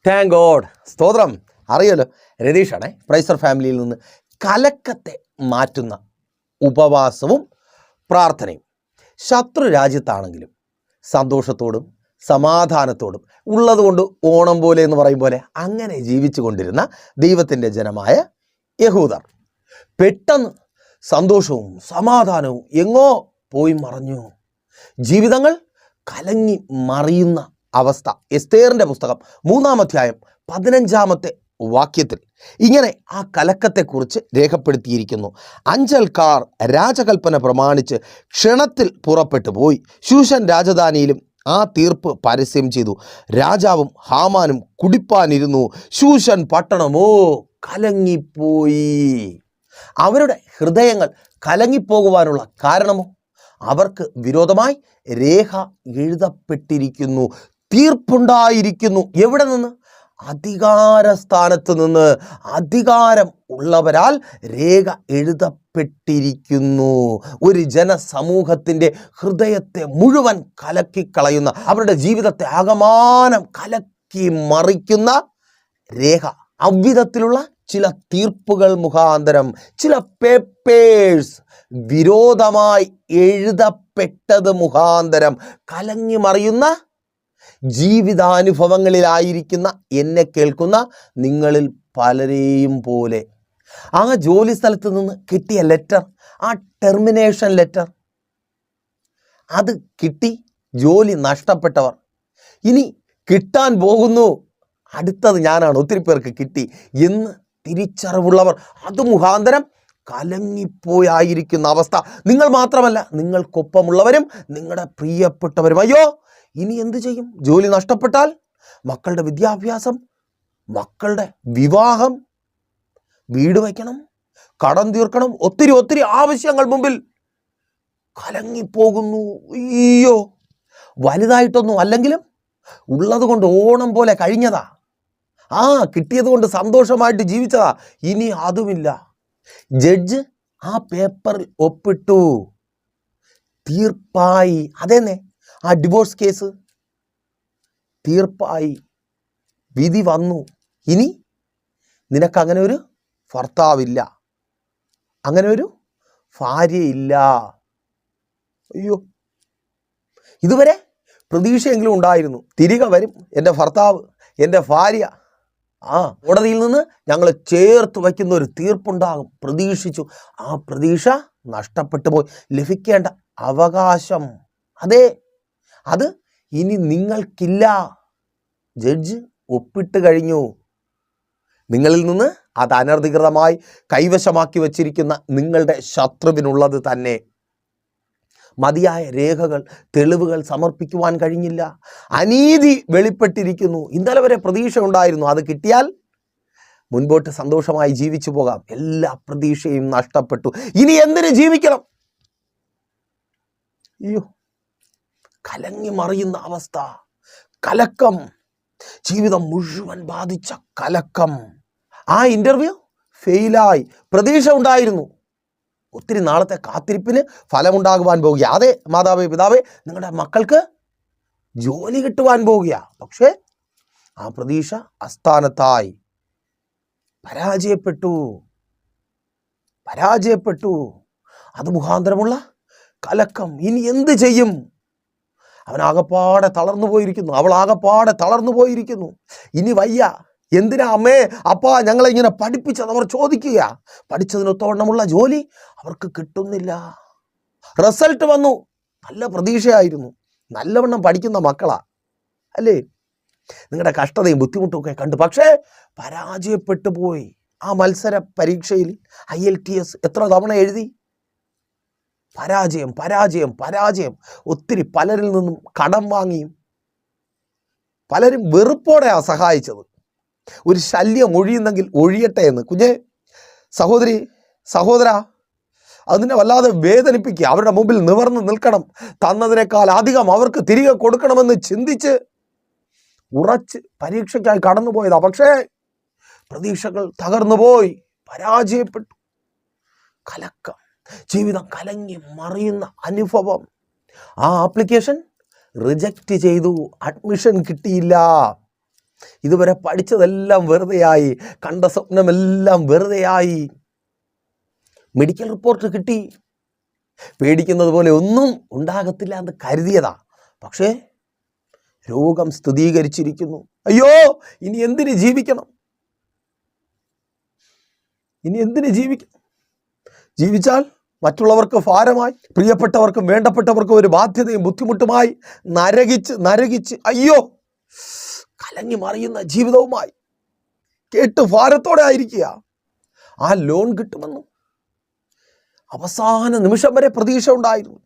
Thank God. സ്തോത്രം. അറിയാലോ, രതീഷാണേ പ്രൈസർ ഫാമിലിയിൽ നിന്ന് കലക്കത്തെ മാറ്റുന്ന ഉപവാസവും പ്രാർത്ഥനയും. ശത്രു രാജ്യത്താണെങ്കിലും സന്തോഷത്തോടും സമാധാനത്തോടും ഉള്ളതുകൊണ്ട് ഓണം പോലെ എന്ന് പറയും പോലെ അങ്ങനെ ജീവിച്ചു കൊണ്ടിരുന്ന ദൈവത്തിൻ്റെ ജനമായ യഹൂദർ പെട്ടെന്ന് സന്തോഷവും സമാധാനവും എങ്ങോ പോയി മറഞ്ഞു. ജീവിതങ്ങൾ കലങ്ങി മറിയുന്ന അവസ്ഥ. എസ്തേറിൻ്റെ പുസ്തകം 3-ാം അധ്യായം 15-ാമത്തെ വാക്യത്തിൽ ഇങ്ങനെ ആ കലക്കത്തെക്കുറിച്ച് രേഖപ്പെടുത്തിയിരിക്കുന്നു. അഞ്ചൽക്കാർ രാജകൽപ്പന പ്രമാണിച്ച് ക്ഷണത്തിൽ പുറപ്പെട്ടു പോയി ശൂഷൻ രാജധാനിയിലും ആ തീർപ്പ് പരസ്യം ചെയ്തു. രാജാവും ഹാമാനും കുടിപ്പാനിരുന്നു. ശൂഷൻ പട്ടണമോ കലങ്ങിപ്പോയി. അവരുടെ ഹൃദയങ്ങൾ കലങ്ങിപ്പോകുവാനുള്ള കാരണമോ അവർക്ക് വിരോധമായി രേഖ എഴുതപ്പെട്ടിരിക്കുന്നു. തീർപ്പുണ്ടായിരിക്കുന്നു. എവിടെ നിന്ന്? അധികാരസ്ഥാനത്ത് നിന്ന്. അധികാരം ഉള്ളവരാൽ രേഖ എഴുതപ്പെട്ടിരിക്കുന്നു. ഒരു ജനസമൂഹത്തിൻ്റെ ഹൃദയത്തെ മുഴുവൻ കലക്കിക്കളയുന്ന, അവരുടെ ജീവിതത്തെ ആകമാനം കലക്കി മറിക്കുന്ന രേഖ. അவ்விധത്തിലുള്ള ചില തീർപ്പുകൾ മുഖാന്തരം, ചില പേപ്പേഴ്സ് വിരോധമായി എഴുതപ്പെട്ടത് മുഖാന്തരം കലങ്ങി മറിയുന്ന ജീവിതാനുഭവങ്ങളിലായിരിക്കുന്ന എന്നെ കേൾക്കുന്ന നിങ്ങളിൽ പലരെയും പോലെ ആ ജോലി സ്ഥലത്ത് നിന്ന് കിട്ടിയ ലെറ്റർ, ആ ടെർമിനേഷൻ ലെറ്റർ, അത് കിട്ടി ജോലി നഷ്ടപ്പെട്ടവർ, ഇനി കിട്ടാൻ പോകുന്നു, അടുത്തത് ഞാനാണ്, ഒത്തിരി പേർക്ക് കിട്ടി എന്ന് തിരിച്ചറിവുള്ളവർ, അത് മുഖാന്തരം കലങ്ങിപ്പോയായിരിക്കുന്ന അവസ്ഥ. നിങ്ങൾ മാത്രമല്ല, നിങ്ങൾക്കൊപ്പമുള്ളവരും നിങ്ങളുടെ പ്രിയപ്പെട്ടവരും. അയ്യോ, ഇനി എന്ത് ചെയ്യും? ജോലി നഷ്ടപ്പെട്ടാൽ മക്കളുടെ വിദ്യാഭ്യാസം, മക്കളുടെ വിവാഹം, വീട് വയ്ക്കണം, കടം തീർക്കണം, ഒത്തിരി ഒത്തിരി ആവശ്യങ്ങൾ മുമ്പിൽ കലങ്ങിപ്പോകുന്നു. അയ്യോ, വലുതായിട്ടൊന്നും അല്ലെങ്കിലും ഉള്ളത് കൊണ്ട് ഓണം പോലെ കഴിഞ്ഞതാ, കിട്ടിയത് കൊണ്ട് സന്തോഷമായിട്ട് ജീവിച്ചതാ, ഇനി അതുമില്ല. ജഡ്ജ് ആ പേപ്പറിൽ ഒപ്പിട്ടു, തീർപ്പായി. അതേന്നെ, ആ ഡിവോഴ്സ് കേസ് തീർപ്പായി, വിധി വന്നു. ഇനി നിനക്ക് അങ്ങനെ ഒരു ഭർത്താവില്ല, അങ്ങനെ ഒരു ഭാര്യയില്ല. അയ്യോ, ഇതുവരെ പ്രതീക്ഷയെങ്കിലും ഉണ്ടായിരുന്നു, തിരികെ വരും എൻ്റെ ഭർത്താവ്, എൻ്റെ ഭാര്യ. കോടതിയിൽ നിന്ന് ഞങ്ങൾ ചേർത്ത് വയ്ക്കുന്ന ഒരു തീർപ്പുണ്ടാകും പ്രതീക്ഷിച്ചു. ആ പ്രതീക്ഷ നഷ്ടപ്പെട്ടു പോയി. ലഭിക്കേണ്ട അവകാശം, അതെ, അത് ഇനി നിങ്ങൾക്കില്ല. ജഡ്ജ് ഒപ്പിട്ട് കഴിഞ്ഞു. നിങ്ങളിൽ നിന്ന് അത് അനധികൃതമായി കൈവശമാക്കി വച്ചിരിക്കുന്ന നിങ്ങളുടെ ശത്രുവിനുള്ളത് തന്നെ. മതിയായ രേഖകൾ, തെളിവുകൾ സമർപ്പിക്കുവാൻ കഴിഞ്ഞില്ല. അനീതി വെളിപ്പെട്ടിരിക്കുന്നു. ഇന്നലെ വരെ പ്രതീക്ഷ ഉണ്ടായിരുന്നു, അത് കിട്ടിയാൽ മുൻപോട്ട് സന്തോഷമായി ജീവിച്ചു പോകാം. എല്ലാ പ്രതീക്ഷയും നഷ്ടപ്പെട്ടു. ഇനി എന്തിന് ജീവിക്കണം? അയ്യോ, കലങ്ങി മറിയുന്ന അവസ്ഥ, കലക്കം, ജീവിതം മുഴുവൻ ബാധിച്ച കലക്കം. ആ ഇന്റർവ്യൂ ഫെയിലായി. പ്രതീക്ഷ ഉണ്ടായിരുന്നു, ഒത്തിരി നാളത്തെ കാത്തിരിപ്പിന് ഫലമുണ്ടാകുവാൻ പോകുക. അതെ മാതാവേ, പിതാവേ, നിങ്ങളുടെ മക്കൾക്ക് ജോലി കിട്ടുവാൻ പോകുക. പക്ഷേ ആ പ്രതീക്ഷ അസ്ഥാനത്തായി. പരാജയപ്പെട്ടു. അത് മുഖാന്തരമുള്ള കലക്കം. ഇനി എന്ത് ചെയ്യും? അവനാകപ്പാടെ തളർന്നു പോയിരിക്കുന്നു, അവളാകപ്പാടെ തളർന്നു പോയിരിക്കുന്നു. ഇനി വയ്യ. എന്തിനാ അമ്മേ, അപ്പാ ഞങ്ങളെ ഇങ്ങനെ പഠിപ്പിച്ചത്? അവർ ചോദിക്കുക. പഠിച്ചതിനൊത്തവണ്ണമുള്ള ജോലി അവർക്ക് കിട്ടുന്നില്ല. റിസൾട്ട് വന്നു, നല്ല പ്രതീക്ഷയായിരുന്നു, നല്ലവണ്ണം പഠിക്കുന്ന മക്കളാ അല്ലേ? നിങ്ങളുടെ കഷ്ടതയും ബുദ്ധിമുട്ടും ഒക്കെ കണ്ടു, പക്ഷേ പരാജയപ്പെട്ടു പോയി. ആ മത്സര പരീക്ഷയിൽ IELTS എത്ര തവണ എഴുതി? പരാജയം. ഒത്തിരി പലരിൽ നിന്നും കടം വാങ്ങിയും പലരും വെറുപ്പോടെയാണ് സഹായിച്ചത്. ഒരു ശല്യം ഒഴിയുന്നെങ്കിൽ ഒഴിയട്ടെ എന്ന്. കുഞ്ഞെ, സഹോദരി, സഹോദര, അതിനെ വല്ലാതെ വേദനിപ്പിക്കുക. അവരുടെ മുമ്പിൽ നിവർന്ന് നിൽക്കണം, തന്നതിനേക്കാൾ അധികം അവർക്ക് തിരികെ കൊടുക്കണമെന്ന് ചിന്തിച്ച് ഉറച്ച് പരീക്ഷയ്ക്കായി കടന്നുപോയതാ. പക്ഷേ പ്രതീക്ഷകൾ തകർന്നുപോയി, പരാജയപ്പെട്ടു. കലക്കം, ജീവിതം കലങ്ങി മറിയുന്ന അനുഭവം. ആ ആപ്ലിക്കേഷൻ റിജക്റ്റ് ചെയ്തു, അഡ്മിഷൻ കിട്ടിയില്ല. ഇതുവരെ പഠിച്ചതെല്ലാം വെറുതെയായി, കണ്ട സ്വപ്നമെല്ലാം വെറുതെയായി. മെഡിക്കൽ റിപ്പോർട്ട് കിട്ടി, പേടിക്കുന്നത് പോലെ ഒന്നും ഉണ്ടാകത്തില്ല എന്ന് കരുതിയതാ. പക്ഷേ രോഗം സ്ഥിരീകരിച്ചിരിക്കുന്നു. അയ്യോ, ഇനി എന്തിന് ജീവിക്കണം? ഇനി എന്തിന് ജീവിക്കണം? ജീവിച്ചാൽ മറ്റുള്ളവർക്ക് ഭാരമായി, പ്രിയപ്പെട്ടവർക്കും വേണ്ടപ്പെട്ടവർക്കും ഒരു ബാധ്യതയും ബുദ്ധിമുട്ടുമായി, നരകിച്ച് അയ്യോ കലങ്ങി മറിയുന്ന ജീവിതവുമായി കേട്ട് ഭാരത്തോടെ ആയിരിക്കുക. ആ ലോൺ കിട്ടുമെന്നും അവസാന നിമിഷം വരെ പ്രതീക്ഷ ഉണ്ടായിരുന്നു.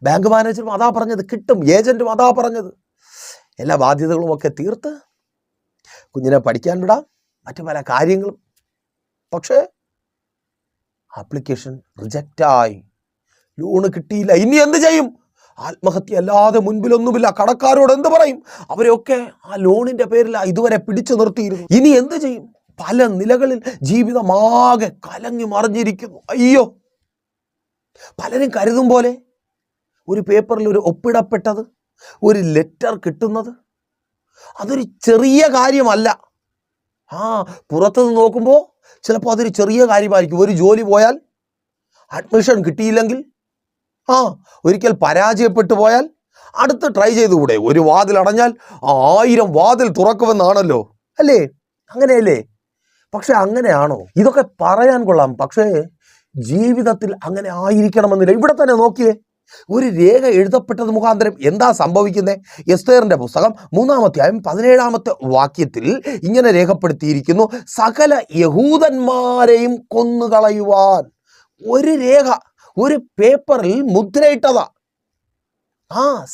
ബാങ്ക് മാനേജറും അതാ പറഞ്ഞത്, കിട്ടും. ഏജന്റും അതാ പറഞ്ഞത്. എല്ലാ ബാധ്യതകളും ഒക്കെ തീർത്ത് കുഞ്ഞിനെ പഠിക്കാൻ വിടാം, മറ്റു പല കാര്യങ്ങളും. പക്ഷേ ആപ്ലിക്കേഷൻ റിജക്റ്റായി, ലോണ് കിട്ടിയില്ല. ഇനി എന്ത് ചെയ്യും? ആത്മഹത്യ അല്ലാതെ മുൻപിലൊന്നുമില്ല. കടക്കാരോട് എന്ത് പറയും? അവരെയൊക്കെ ആ ലോണിന്റെ പേരിൽ ഇതുവരെ പിടിച്ചു നിർത്തിയിരുന്നു. ഇനി എന്ത് ചെയ്യും? പല നിലകളിൽ ജീവിതമാകെ കലങ്ങി മറിഞ്ഞിരിക്കുന്നു. അയ്യോ, പലരും കരുതും പോലെ ഒരു പേപ്പറിൽ ഒരു ഒപ്പിടപ്പെട്ടത്, ഒരു ലെറ്റർ കിട്ടുന്നത് അതൊരു ചെറിയ കാര്യമല്ല. പുറത്തുനിന്ന് നോക്കുമ്പോൾ ചിലപ്പോൾ അതൊരു ചെറിയ കാര്യമായിരിക്കും. ഒരു ജോലി പോയാൽ, അഡ്മിഷൻ കിട്ടിയില്ലെങ്കിൽ, ഒരിക്കൽ പരാജയപ്പെട്ടു പോയാൽ അടുത്ത് ട്രൈ ചെയ്തുകൂടെ? ഒരു വാതിൽ അടഞ്ഞാൽ 1000 വാതിൽ തുറക്കുമെന്നാണല്ലോ, അല്ലേ? അങ്ങനെയല്ലേ? പക്ഷെ അങ്ങനെയാണോ? ഇതൊക്കെ പറയാൻ കൊള്ളാം, പക്ഷേ ജീവിതത്തിൽ അങ്ങനെ ആയിരിക്കണമെന്നില്ല. ഇവിടെ തന്നെ നോക്കിയേ, ഒരു രേഖ എഴുതപ്പെട്ടത് മുഖാന്തരം എന്താ സംഭവിക്കുന്നത്? എസ്തേറിന്റെ പുസ്തകം 3-ാം അധ്യായം 17-ാമത്തെ വാക്യത്തിൽ ഇങ്ങനെ രേഖപ്പെടുത്തിയിരിക്കുന്നു: സകല യഹൂദന്മാരെയും കൊന്നുകളയുവാൻ. ഒരു രേഖ, ഒരു പേപ്പറിൽ മുദ്രയിട്ടതാ,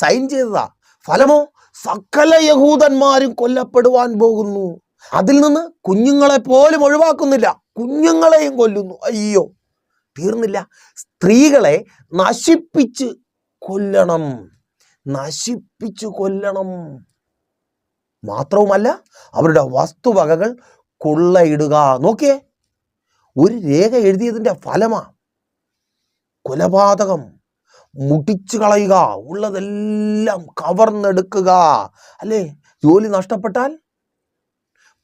സൈൻ ചെയ്തതാ. ഫലമോ സകല യഹൂദന്മാരും കൊല്ലപ്പെടുവാൻ പോകുന്നു. അതിൽ നിന്ന് കുഞ്ഞുങ്ങളെ പോലും ഒഴിവാക്കുന്നില്ല, കുഞ്ഞുങ്ങളെയും കൊല്ലുന്നു. അയ്യോ, തീർന്നില്ല. സ്ത്രീകളെ നശിപ്പിച്ച് കൊല്ലണം. മാത്രവുമല്ല അവരുടെ വസ്തുവകകൾ കൊള്ളയിടുക. നോക്കിയേ, ഒരു രേഖ എഴുതിയതിൻ്റെ ഫലമാ കൊലപാതകം, മുടിച്ചു കളയുക, ഉള്ളതെല്ലാം കവർന്നെടുക്കുക. അല്ലേ? ജോലി നഷ്ടപ്പെട്ടാൽ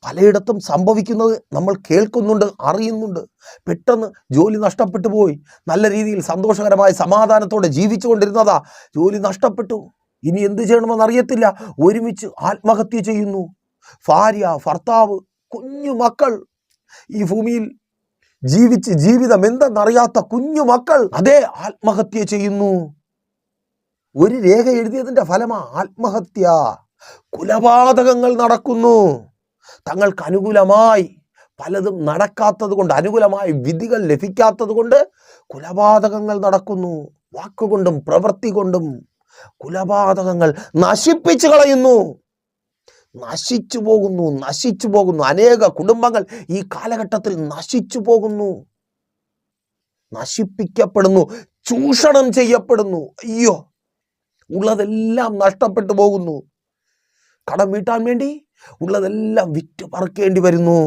പലയിടത്തും സംഭവിക്കുന്നത് നമ്മൾ കേൾക്കുന്നുണ്ട്, അറിയുന്നുണ്ട്. പെട്ടെന്ന് ജോലി നഷ്ടപ്പെട്ടു പോയി, നല്ല രീതിയിൽ സന്തോഷകരമായ സമാധാനത്തോടെ ജീവിച്ചുകൊണ്ടിരുന്നതാ, ജോലി നഷ്ടപ്പെട്ടു. ഇനി എന്ത് ചെയ്യണമെന്ന് അറിയത്തില്ല, ഒരുമിച്ച് ആത്മഹത്യ ചെയ്യുന്നു. ഭാര്യ, ഭർത്താവ്, കുഞ്ഞു മക്കൾ, ഈ ഭൂമിയിൽ ജീവിച്ച് ജീവിതം എന്തെന്നറിയാത്ത കുഞ്ഞു മക്കൾ, അതേ ആത്മഹത്യ ചെയ്യുന്നു. ഒരു രേഖ എഴുതിയതിൻ്റെ ഫലമാ ആത്മഹത്യ. കൊലപാതകങ്ങൾ നടക്കുന്നു. തങ്ങൾക്ക് അനുകൂലമായി പലതും നടക്കാത്തത് കൊണ്ട്, അനുകൂലമായ വിധികൾ ലഭിക്കാത്തത് കൊണ്ട് കൊലപാതകങ്ങൾ നടക്കുന്നു. വാക്കുകൊണ്ടും പ്രവൃത്തി കൊണ്ടും കൊലപാതകങ്ങൾ നശിപ്പിച്ചു കളയുന്നു. നശിച്ചു പോകുന്നു. അനേക കുടുംബങ്ങൾ ഈ കാലഘട്ടത്തിൽ നശിച്ചു പോകുന്നു, നശിപ്പിക്കപ്പെടുന്നു, ചൂഷണം ചെയ്യപ്പെടുന്നു. അയ്യോ, ഉള്ളതെല്ലാം നഷ്ടപ്പെട്ടു പോകുന്നു. കടം വീട്ടാൻ വേണ്ടി ഉള്ളതെല്ലാം വിറ്റ് പറിക്കേണ്ടി വരുന്നു.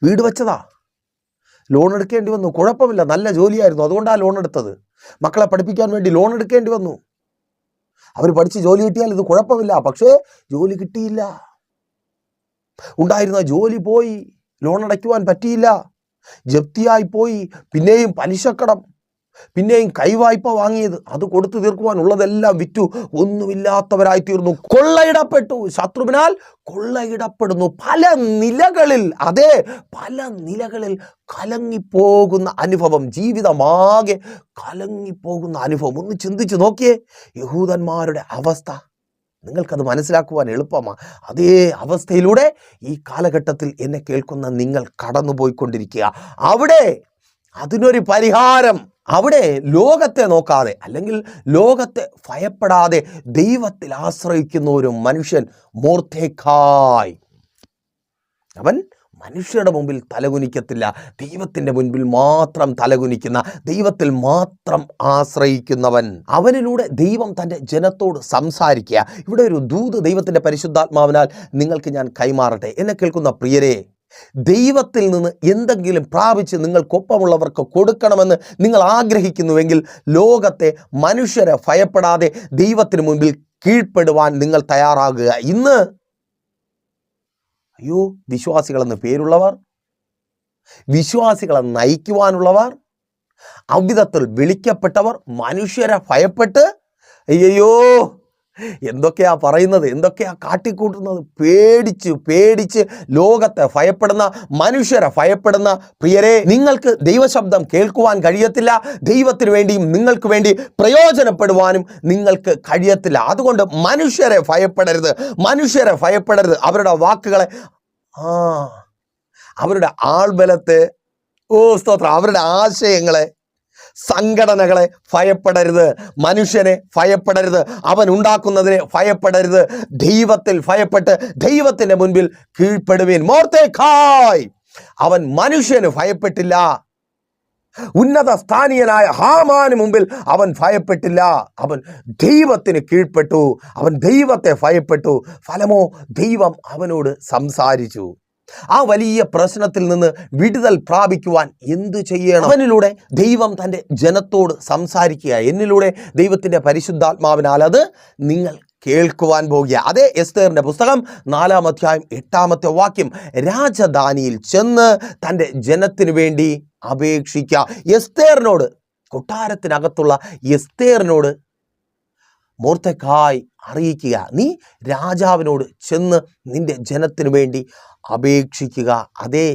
വീട് വെച്ചതാ, ലോൺ എടുക്കേണ്ടി വന്നു. കുഴപ്പമില്ല, നല്ല ജോലിയായിരുന്നു, അതുകൊണ്ടാണ് ലോൺ എടുത്തത്. മക്കളെ പഠിപ്പിക്കാൻ വേണ്ടി ലോൺ എടുക്കേണ്ടി വന്നു. അവർ പഠിച്ച് ജോലി കിട്ടിയാൽ ഇത് കുഴപ്പമില്ല. പക്ഷേ ജോലി കിട്ടിയില്ല, ഉണ്ടായിരുന്ന ജോലി പോയി, ലോൺ അടയ്ക്കുവാൻ പറ്റിയില്ല, ജപ്തിയായി പോയി. പിന്നെയും പലിശക്കടം, പിന്നെയും കൈവായ്പ വാങ്ങിയത്, അത് കൊടുത്തു തീർക്കുവാൻ ഉള്ളതെല്ലാം വിറ്റു, ഒന്നുമില്ലാത്തവരായി തീർന്നു. കൊള്ളയിടപ്പെട്ടു, ശത്രുവിനാൽ കൊള്ളയിടപ്പെടുന്നു. പല നിലകളിൽ കലങ്ങിപ്പോകുന്ന അനുഭവം, ജീവിതമാകെ കലങ്ങിപ്പോകുന്ന അനുഭവം. ഒന്ന് ചിന്തിച്ചു നോക്കിയേ, യഹൂദന്മാരുടെ അവസ്ഥ. നിങ്ങൾക്കത് മനസ്സിലാക്കുവാൻ എളുപ്പമാണ്. അതേ അവസ്ഥയിലൂടെ ഈ കാലഘട്ടത്തിൽ എന്നെ കേൾക്കുന്ന നിങ്ങൾ കടന്നുപോയിക്കൊണ്ടിരിക്കുക. അവിടെ അതിനൊരു പരിഹാരം, അവിടെ ലോകത്തെ നോക്കാതെ, അല്ലെങ്കിൽ ലോകത്തെ ഭയപ്പെടാതെ ദൈവത്തിൽ ആശ്രയിക്കുന്ന ഒരു മനുഷ്യൻ, മൊർദെഖായി. അവൻ മനുഷ്യരുടെ മുമ്പിൽ തലകുനിക്കത്തില്ല, ദൈവത്തിൻ്റെ മുൻപിൽ മാത്രം തലകുനിക്കുന്ന, ദൈവത്തിൽ മാത്രം ആശ്രയിക്കുന്നവൻ. അവനിലൂടെ ദൈവം തൻ്റെ ജനത്തോട് സംസാരിക്കുക. ഇവിടെ ഒരു ദൂത് ദൈവത്തിൻ്റെ പരിശുദ്ധാത്മാവിനാൽ നിങ്ങൾക്ക് ഞാൻ കൈമാറട്ടെ. എന്നെ കേൾക്കുന്ന പ്രിയരെ, ദൈവത്തിൽ നിന്ന് എന്തെങ്കിലും പ്രാപിച്ച് നിങ്ങൾക്കൊപ്പമുള്ളവർക്ക് കൊടുക്കണമെന്ന് നിങ്ങൾ ആഗ്രഹിക്കുന്നുവെങ്കിൽ ലോകത്തെ, മനുഷ്യരെ ഭയപ്പെടാതെ ദൈവത്തിന് മുൻപിൽ കീഴ്പ്പെടുവാൻ നിങ്ങൾ തയ്യാറാകുക. ഇന്ന് അയ്യോ, വിശ്വാസികളെന്ന് പേരുള്ളവർ, വിശ്വാസികളെ നയിക്കുവാനുള്ളവർ, അവിധത്തിൽ വിളിക്കപ്പെട്ടവർ മനുഷ്യരെ ഭയപ്പെട്ട്, അയ്യോ എന്തൊക്കെയാ പറയുന്നത്, എന്തൊക്കെയാ കാട്ടിക്കൂട്ടുന്നത്, പേടിച്ച് ലോകത്തെ ഭയപ്പെടുന്ന, മനുഷ്യരെ ഭയപ്പെടുന്ന പ്രിയരെ, നിങ്ങൾക്ക് ദൈവശബ്ദം കേൾക്കുവാൻ കഴിയത്തില്ല. ദൈവത്തിന് വേണ്ടിയും നിങ്ങൾക്ക് വേണ്ടി പ്രയോജനപ്പെടുവാനും നിങ്ങൾക്ക് കഴിയത്തില്ല. അതുകൊണ്ട് മനുഷ്യരെ ഭയപ്പെടരുത്. അവരുടെ വാക്കുകളെ, അവരുടെ ആൾബലത്തെ, സ്തോത്രം, അവരുടെ ആശയങ്ങളെ, സംഘടനകളെ ഭയപ്പെടരുത്. മനുഷ്യനെ ഭയപ്പെടരുത്. അവൻ ഉണ്ടാക്കുന്നതിനെ ഭയപ്പെടരുത്. ദൈവത്തിൽ ഭയപ്പെട്ട് ദൈവത്തിന്റെ മുൻപിൽ കീഴ്പ്പെടുവീൻ. മൊർദെഖായി അവൻ മനുഷ്യന് ഭയപ്പെട്ടില്ല. ഉന്നത സ്ഥാനീയനായ ഹാമാന് മുമ്പിൽ അവൻ ഭയപ്പെട്ടില്ല. അവൻ ദൈവത്തിന് കീഴ്പ്പെട്ടു. അവൻ ദൈവത്തെ ഭയപ്പെട്ടു. ഫലമോ, ദൈവം അവനോട് സംസാരിച്ചു. ആ വലിയ പ്രശ്നത്തിൽ നിന്ന് വിടുതൽ പ്രാപിക്കുവാൻ എന്തു ചെയ്യണം? അവനിലൂടെ ദൈവം തൻ്റെ ജനത്തോട് സംസാരിക്കുക. എന്നിലൂടെ ദൈവത്തിൻ്റെ പരിശുദ്ധാത്മാവിനാൽ അത് നിങ്ങൾ കേൾക്കുവാൻ പോകുക. അതേ എസ്തേറിൻ്റെ പുസ്തകം 4-ാം അധ്യായം 8-ാമത്തെ വാക്യം, രാജധാനിയിൽ ചെന്ന് തൻ്റെ ജനത്തിന് വേണ്ടി അപേക്ഷിക്കുക. എസ്തേറിനോട്, കൊട്ടാരത്തിനകത്തുള്ള എസ്തേറിനോട് മൊർദെഖായി അറിയിക്കുക, നീ രാജാവിനോട് ചെന്ന് നിന്റെ ജനത്തിനു വേണ്ടി അപേക്ഷിക്കുക. അതേ,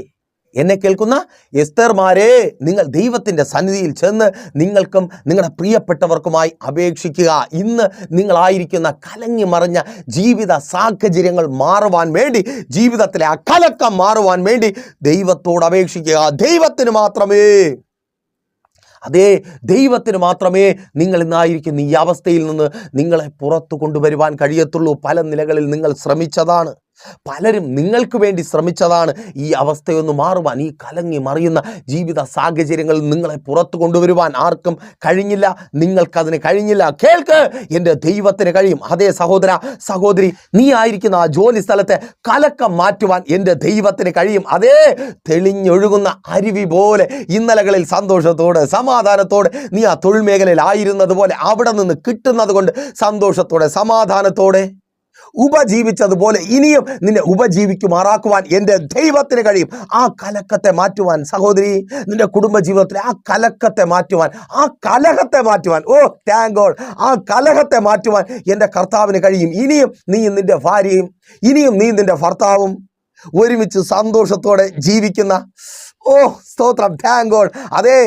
എന്നെ കേൾക്കുന്ന എസ്തേർമാരെ, നിങ്ങൾ ദൈവത്തിൻ്റെ സന്നിധിയിൽ ചെന്ന് നിങ്ങൾക്കും നിങ്ങളുടെ പ്രിയപ്പെട്ടവർക്കുമായി അപേക്ഷിക്കുക. ഇന്ന് നിങ്ങളായിരിക്കുന്ന കലങ്ങി മറിഞ്ഞ ജീവിത സാഹചര്യങ്ങൾ മാറുവാൻ വേണ്ടി, ജീവിതത്തിലെ ആ കലക്കം മാറുവാൻ വേണ്ടി ദൈവത്തോട് അപേക്ഷിക്കുക. ദൈവത്തിന് മാത്രമേ നിങ്ങൾ ഇന്നായിരിക്കുന്ന ഈ അവസ്ഥയിൽ നിന്ന് നിങ്ങളെ പുറത്തു കൊണ്ടുവരുവാൻ കഴിയത്തുള്ളൂ. പല നിലകളിൽ നിങ്ങൾ ശ്രമിച്ചതാണ്, പലരും നിങ്ങൾക്ക് വേണ്ടി ശ്രമിച്ചതാണ് ഈ അവസ്ഥയൊന്ന് മാറുവാൻ. ഈ കലങ്ങി മറിയുന്ന ജീവിത സാഹചര്യങ്ങളിൽ നിങ്ങളെ പുറത്തു കൊണ്ടുവരുവാൻ ആർക്കും കഴിഞ്ഞില്ല. നിങ്ങൾക്കതിന് കഴിഞ്ഞില്ല. കേൾക്ക്, എൻ്റെ ദൈവത്തിന് കഴിയും. അതേ സഹോദര, സഹോദരി, നീ ആയിരിക്കുന്ന ആ ജോലി സ്ഥലത്തെ കലക്കം മാറ്റുവാൻ എൻ്റെ ദൈവത്തിന് കഴിയും. അതേ, തെളിഞ്ഞൊഴുകുന്ന അരുവി പോലെ ഇന്നലകളിൽ സന്തോഷത്തോടെ സമാധാനത്തോടെ നീ ആ തൊഴിൽ മേഖലയിൽ ആയിരുന്നത് പോലെ അവിടെ നിന്ന് കിട്ടുന്നത് കൊണ്ട് സന്തോഷത്തോടെ സമാധാനത്തോടെ ഉപജീവിച്ചതുപോലെ ഇനിയും നിന്നെ ഉപജീവിക്കുമാറാക്കുവാൻ എൻ്റെ ദൈവത്തിന് കഴിയും. ആ കലക്കത്തെ മാറ്റുവാൻ, സഹോദരി, നിന്റെ കുടുംബജീവിതത്തിലെ ആ കലക്കത്തെ മാറ്റുവാൻ, ആ കലഹത്തെ മാറ്റുവാൻ, താങ്ക് ഗോഡ്, ആ കലഹത്തെ മാറ്റുവാൻ എൻ്റെ കർത്താവിന് കഴിയും. ഇനിയും നീ നിന്റെ ഭാര്യയും, ഇനിയും നീ നിന്റെ ഭർത്താവും ഒരുമിച്ച് സന്തോഷത്തോടെ ജീവിക്കുന്ന, സ്തോത്രം, താങ്ക് ഗോഡ്. അതേ,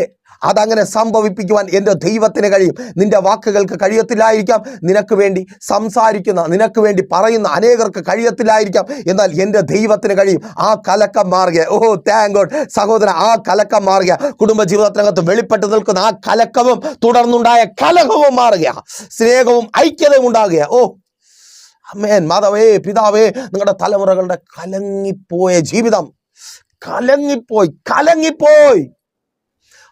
അതങ്ങനെ സംഭവിപ്പിക്കുവാൻ എൻ്റെ ദൈവത്തിന് കഴിയും. നിന്റെ വാക്കുകൾക്ക് കഴിയത്തില്ലായിരിക്കാം, നിനക്ക് വേണ്ടി സംസാരിക്കുന്ന, നിനക്ക് വേണ്ടി പറയുന്ന അനേകർക്ക് കഴിയത്തില്ലായിരിക്കാം, എന്നാൽ എൻ്റെ ദൈവത്തിന് കഴിയും. ആ കലക്കം മാറുക. താങ്ക് ഗോഡ് സഹോദര, ആ കലക്കം മാറുക. കുടുംബജീവിതത്തിനകത്ത് വെളിപ്പെട്ട് നിൽക്കുന്ന ആ കലക്കവും തുടർന്നുണ്ടായ കലഹവും മാറുക. സ്നേഹവും ഐക്യതയും ഉണ്ടാകുക. ആമേൻ. മാതാവേ, പിതാവേ, നിങ്ങളുടെ തലമുറകളുടെ കലങ്ങിപ്പോയ ജീവിതം, കലങ്ങിപ്പോയി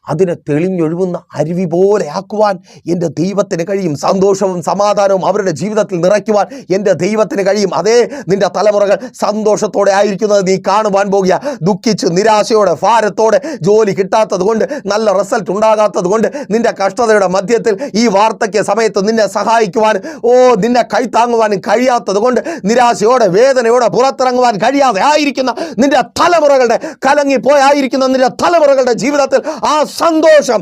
അതിനെ തെളിഞ്ഞൊഴുകുന്ന അരുവി പോലെ ആക്കുവാൻ എൻ്റെ ദൈവത്തിന് കഴിയും. സന്തോഷവും സമാധാനവും അവരുടെ ജീവിതത്തിൽ നിറയ്ക്കുവാൻ എൻ്റെ ദൈവത്തിന് കഴിയും. അതേ, നിന്റെ തലമുറകൾ സന്തോഷത്തോടെ ആയിരിക്കുന്നത് നീ കാണുവാൻ പോകുക. ദുഃഖിച്ച് നിരാശയോടെ ഭാരത്തോടെ ജോലി കിട്ടാത്തത് കൊണ്ട്, നല്ല റിസൾട്ട് ഉണ്ടാകാത്തത് കൊണ്ട്, നിന്റെ കഷ്ടതയുടെ മധ്യത്തിൽ ഈ വാർദ്ധക്യ സമയത്ത് നിന്നെ സഹായിക്കുവാനും നിന്നെ കൈത്താങ്ങുവാനും കഴിയാത്തത് കൊണ്ട്, നിരാശയോടെ വേദനയോടെ പുറത്തിറങ്ങുവാൻ കഴിയാതെ ആയിരിക്കുന്ന നിന്റെ തലമുറകളുടെ, കലങ്ങിപ്പോയായിരിക്കുന്ന നിന്റെ തലമുറകളുടെ ജീവിതത്തിൽ ആ സന്തോഷം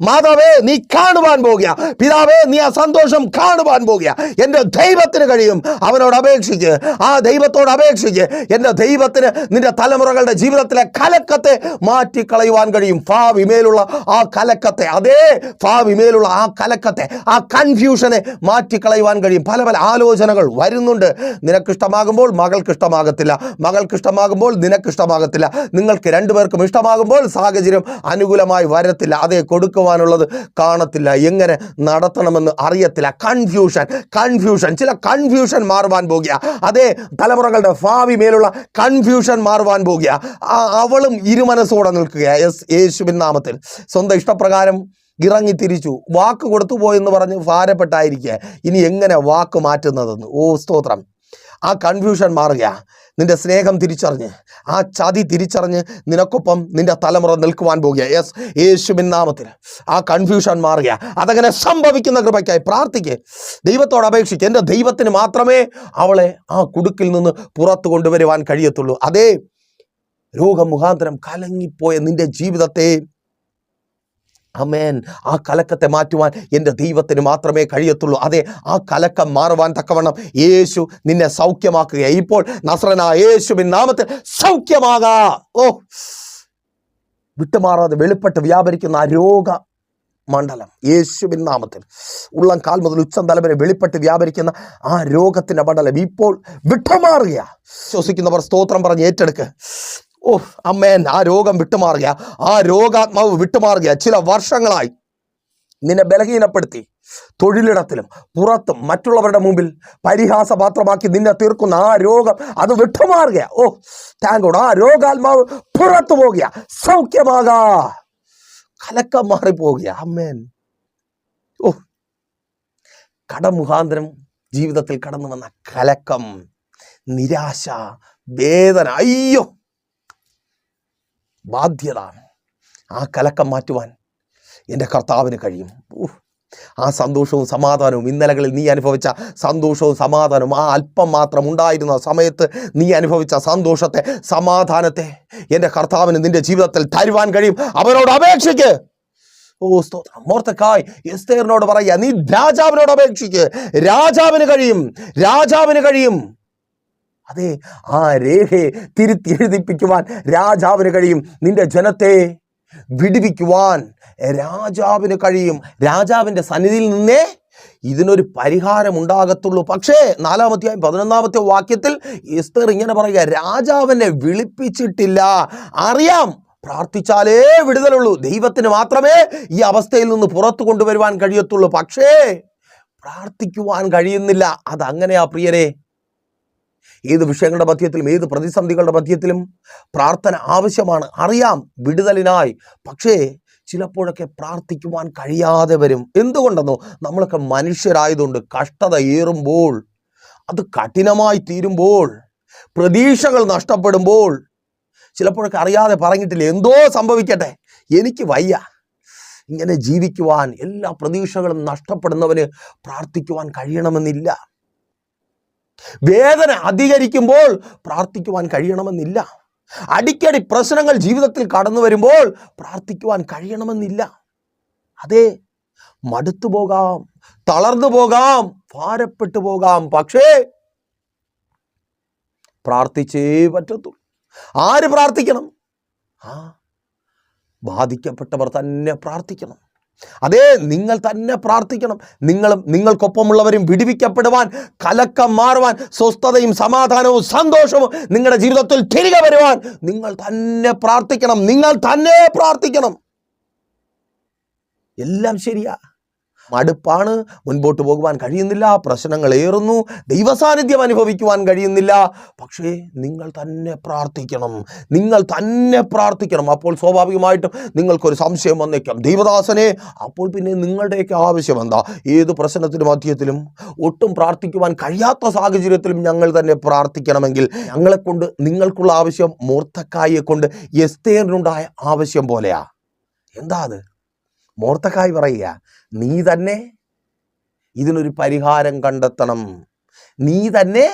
മാതാവേ നീ കാണുവാൻ പോകുക. പിതാവേ, നീ ആ സന്തോഷം കാണുവാൻ പോകുക. എൻ്റെ ദൈവത്തിന് കഴിയും. അവനോട് അപേക്ഷിച്ച്, ആ ദൈവത്തോട് അപേക്ഷിച്ച്. എൻ്റെ ദൈവത്തിന് നിന്റെ തലമുറകളുടെ ജീവിതത്തിലെ കലക്കത്തെ മാറ്റിക്കളയുവാൻ കഴിയും. ഭാവിമേലുള്ള ആ കലക്കത്തെ, ഭാവിമേലുള്ള ആ കലക്കത്തെ, ആ കൺഫ്യൂഷനെ മാറ്റിക്കളയുവാൻ കഴിയും. പല ആലോചനകൾ വരുന്നുണ്ട്. നിനക്കിഷ്ടമാകുമ്പോൾ മകൾക്ക് ഇഷ്ടമാകത്തില്ല, മകൾക്ക് ഇഷ്ടമാകുമ്പോൾ നിനക്കിഷ്ടമാകത്തില്ല, നിങ്ങൾക്ക് രണ്ടുപേർക്കും ഇഷ്ടമാകുമ്പോൾ സാഹചര്യം അനുകൂലമായി വരത്തില്ല. അതേ, കൊടുക്കുവാനുള്ളത് കാണത്തില്ല, എങ്ങനെ നടത്തണമെന്ന് അറിയത്തില്ല. കൺഫ്യൂഷൻ ചില കൺഫ്യൂഷൻ മാറുവാൻ പോകുക. അതേ, തലമുറകളുടെ ഭാവി മേലുള്ള കൺഫ്യൂഷൻ മാറുവാൻ പോകുക. അവളും ഇരുമനസ്സോടെ നിൽക്കുക. യേശുവിൻ നാമത്തിൽ സ്വന്തം ഇഷ്ടപ്രകാരം ഇറങ്ങിത്തിരിച്ചു. വാക്ക് കൊടുത്തു പോയെന്ന് പറഞ്ഞ് ഭാരപ്പെട്ടായിരിക്കുക. ഇനി എങ്ങനെ വാക്ക് മാറ്റുന്നതെന്ന്. സ്തോത്രം. ആ കൺഫ്യൂഷൻ മാറുക. നിന്റെ സ്നേഹം തിരിച്ചറിഞ്ഞ്, ആ ചതി തിരിച്ചറിഞ്ഞ് നിനക്കൊപ്പം നിന്റെ തലമുറ നിൽക്കുവാൻ പോകുക. യെസ്, യേശുവിൻ നാമത്തിൽ ആ കൺഫ്യൂഷൻ മാറുക. അതങ്ങനെ സംഭവിക്കുന്ന കൃപയ്ക്കായി പ്രാർത്ഥിക്കുക. ദൈവത്തോട് അപേക്ഷിക്കുക. എൻ്റെ ദൈവത്തിന് മാത്രമേ അവളെ ആ കുടുക്കിൽ നിന്ന് പുറത്തു കൊണ്ടുവരുവാൻ കഴിയത്തുള്ളൂ. അതേ രോഗം മുഖാന്തരം കലങ്ങിപ്പോയ നിന്റെ ജീവിതത്തെ, ആമേൻ, ആ കലക്കത്തെ മാറ്റുവാൻ എൻ്റെ ദൈവത്തിന് മാത്രമേ കഴിയത്തുള്ളൂ. അതെ, ആ കലക്കം മാറുവാൻ തക്കവണ്ണം യേശു നിന്നെ സൗഖ്യമാക്കുക. ഇപ്പോൾ നസ്രനായ യേശുവിൻ നാമത്തിൽ സൗഖ്യമാകാ. ഓ, വിട്ടുമാറാതെ വെളിപ്പെട്ട് വ്യാപരിക്കുന്ന ആ രോഗ മണ്ഡലം യേശുവിൻ നാമത്തിൽ, ഉള്ളം കാൽ മുതൽ ഉച്ചം തല വരെ വെളിപ്പെട്ട് വ്യാപരിക്കുന്ന ആ രോഗത്തിൻ്റെ മണ്ഡലം ഇപ്പോൾ വിട്ടുമാറുക. ശ്വസിക്കുന്നവർ സ്തോത്രം പറഞ്ഞ് ഏറ്റെടുക്കുക. ഓ അമ്മേൻ, ആ രോഗം വിട്ടുമാറുക, ആ രോഗാത്മാവ് വിട്ടുമാറുക. ചില വർഷങ്ങളായി നിന്നെ ബലഹീനപ്പെടുത്തി തൊഴിലിടത്തിലും പുറത്തും മറ്റുള്ളവരുടെ മുമ്പിൽ പരിഹാസപാത്രമാക്കി നിന്നെ തീർക്കുന്ന ആ രോഗം അത് വിട്ടുമാറുക. ഓ താങ്ക് ഗോഡ്, ആ രോഗാത്മാവ് പുറത്തു പോകുക, സൗഖ്യമാകാ, കലക്കം മാറിപ്പോകുക. അമ്മേൻ. ഓ, കടമുഖാന്തരം ജീവിതത്തിൽ കടന്നു വന്ന കലക്കം, നിരാശ, വേദന, അയ്യോ, ബാധ്യത, ആ കലക്കം മാറ്റുവാൻ എൻ്റെ കർത്താവിന് കഴിയും. ആ സന്തോഷവും സമാധാനവും, ഇന്നലകളിൽ നീ അനുഭവിച്ച സന്തോഷവും സമാധാനവും, ആ അല്പം മാത്രം ഉണ്ടായിരുന്ന സമയത്ത് നീ അനുഭവിച്ച സന്തോഷത്തെ, സമാധാനത്തെ എൻ്റെ കർത്താവിന് നിൻ്റെ ജീവിതത്തിൽ തരുവാൻ കഴിയും. അവനോട് അപേക്ഷിക്ക്. ഓ സ്തോത്രം. മൊർദെഖായി എസ്തേറിനോട് പറയുക, നീ രാജാവിനോട് അപേക്ഷിക്ക്, രാജാവിന് കഴിയും, രാജാവിന് കഴിയും. അതെ, ആ രേഖയെ തിരുത്തി എഴുതിപ്പിക്കുവാൻ രാജാവിന് കഴിയും. നിന്റെ ജനത്തെ വിടുവിക്കുവാൻ രാജാവിന് കഴിയും. രാജാവിൻ്റെ സന്നിധിയിൽ നിന്നേ ഇതിനൊരു പരിഹാരം ഉണ്ടാകത്തുള്ളൂ. പക്ഷേ 4-ാമത്തെ 11-ാമത്തെ വാക്യത്തിൽ എസ്തേർ ഇങ്ങനെ പറയുക, രാജാവിനെ വിളിപ്പിച്ചിട്ടില്ല. അറിയാം, പ്രാർത്ഥിച്ചാലേ വിടുതലുള്ളൂ. ദൈവത്തിന് മാത്രമേ ഈ അവസ്ഥയിൽ നിന്ന് പുറത്തു കൊണ്ടുവരുവാൻ കഴിയത്തുള്ളൂ. പക്ഷേ പ്രാർത്ഥിക്കുവാൻ കഴിയുന്നില്ല. അതങ്ങനെയാ പ്രിയരെ. ഏത് വിഷയങ്ങളുടെ മധ്യത്തിലും, ഏത് പ്രതിസന്ധികളുടെ മധ്യത്തിലും പ്രാർത്ഥന ആവശ്യമാണ്. അറിയാം, വിടുതലിനായി. പക്ഷേ ചിലപ്പോഴൊക്കെ പ്രാർത്ഥിക്കുവാൻ കഴിയാതെ വരും. എന്തുകൊണ്ടെന്നോ, നമ്മളൊക്കെ മനുഷ്യരായതുകൊണ്ട് കഷ്ടത ഏറുമ്പോൾ, അത് കഠിനമായി തീരുമ്പോൾ, പ്രതീക്ഷകൾ നഷ്ടപ്പെടുമ്പോൾ, ചിലപ്പോഴൊക്കെ അറിയാതെ പറഞ്ഞിട്ടില്ല, എന്തോ സംഭവിക്കട്ടെ, എനിക്ക് വയ്യ, ഇങ്ങനെ ജീവിക്കുവാൻ. എല്ലാ പ്രതീക്ഷകളും നഷ്ടപ്പെടുന്നവന് പ്രാർത്ഥിക്കുവാൻ കഴിയണമെന്നില്ല. വേദന അധികരിക്കുമ്പോൾ പ്രാർത്ഥിക്കുവാൻ കഴിയണമെന്നില്ല. അടിക്കടി പ്രശ്നങ്ങൾ ജീവിതത്തിൽ കടന്നു വരുമ്പോൾ പ്രാർത്ഥിക്കുവാൻ കഴിയണമെന്നില്ല. അതെ, മടുത്തു പോകാം, തളർന്നു പോകാം, ഭാരപ്പെട്ടു പോകാം. പക്ഷേ പ്രാർത്ഥിച്ചേ പറ്റത്തുള്ളൂ. ആര് പ്രാർത്ഥിക്കണം? ബാധിക്കപ്പെട്ടവർ തന്നെ പ്രാർത്ഥിക്കണം. അതേ, നിങ്ങൾ തന്നെ പ്രാർത്ഥിക്കണം. നിങ്ങളും നിങ്ങൾക്കൊപ്പമുള്ളവരും വിടുവിക്കപ്പെടുവാൻ, കലക്കം മാറുവാൻ, സ്വസ്ഥതയും സമാധാനവും സന്തോഷവും നിങ്ങളുടെ ജീവിതത്തിൽ തിരികെ വരുവാൻ നിങ്ങൾ തന്നെ പ്രാർത്ഥിക്കണം. നിങ്ങൾ തന്നെ പ്രാർത്ഥിക്കണം. എല്ലാം ശരിയാ, മടുപ്പാണ്, മുൻപോട്ട് പോകുവാൻ കഴിയുന്നില്ല, പ്രശ്നങ്ങൾ ഏറുന്നു, ദൈവസാന്നിധ്യം അനുഭവിക്കുവാൻ കഴിയുന്നില്ല. പക്ഷേ നിങ്ങൾ തന്നെ പ്രാർത്ഥിക്കണം, നിങ്ങൾ തന്നെ പ്രാർത്ഥിക്കണം. അപ്പോൾ സ്വാഭാവികമായിട്ടും നിങ്ങൾക്കൊരു സംശയം വന്നേക്കാം, ദൈവദാസനെ, അപ്പോൾ പിന്നെ നിങ്ങളുടെയൊക്കെ ആവശ്യം എന്താ? ഏത് പ്രശ്നത്തിന് മധ്യത്തിലും, ഒട്ടും പ്രാർത്ഥിക്കുവാൻ കഴിയാത്ത സാഹചര്യത്തിലും ഞങ്ങൾ തന്നെ പ്രാർത്ഥിക്കണമെങ്കിൽ ഞങ്ങളെക്കൊണ്ട് നിങ്ങൾക്കുള്ള ആവശ്യം മൊർദെഖായിയെ കൊണ്ട് എസ്തേറിനുണ്ടായ ആവശ്യം പോലെയാ. എന്താ അത്? മൊർദെഖായി പറയുക, നീ തന്നെ ഇതിനൊരു പരിഹാരം കണ്ടെത്തണം, നീ തന്നെ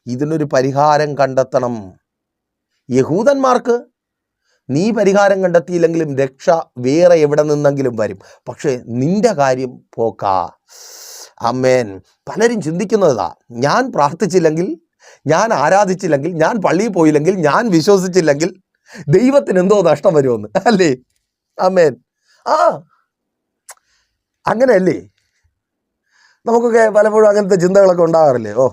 ഇതിനൊരു പരിഹാരം കണ്ടെത്തണം. യഹൂദന്മാർക്ക് നീ പരിഹാരം കണ്ടെത്തിയില്ലെങ്കിലും രക്ഷ വേറെ എവിടെ നിന്നെങ്കിലും വരും. പക്ഷേ നിന്റെ കാര്യം പോക്കാ. ആമേൻ. പലരും ചിന്തിക്കുന്നതാ, ഞാൻ പ്രാർത്ഥിച്ചില്ലെങ്കിൽ, ഞാൻ ആരാധിച്ചില്ലെങ്കിൽ, ഞാൻ പള്ളിയിൽ പോയില്ലെങ്കിൽ, ഞാൻ വിശ്വസിച്ചില്ലെങ്കിൽ ദൈവത്തിന് എന്തോ നഷ്ടം വരുമെന്ന്, അല്ലേ? ആമേൻ. അങ്ങനെയല്ലേ? നമുക്കൊക്കെ പലപ്പോഴും അങ്ങനത്തെ ചിന്തകളൊക്കെ ഉണ്ടാകാറില്ലേ? ഓ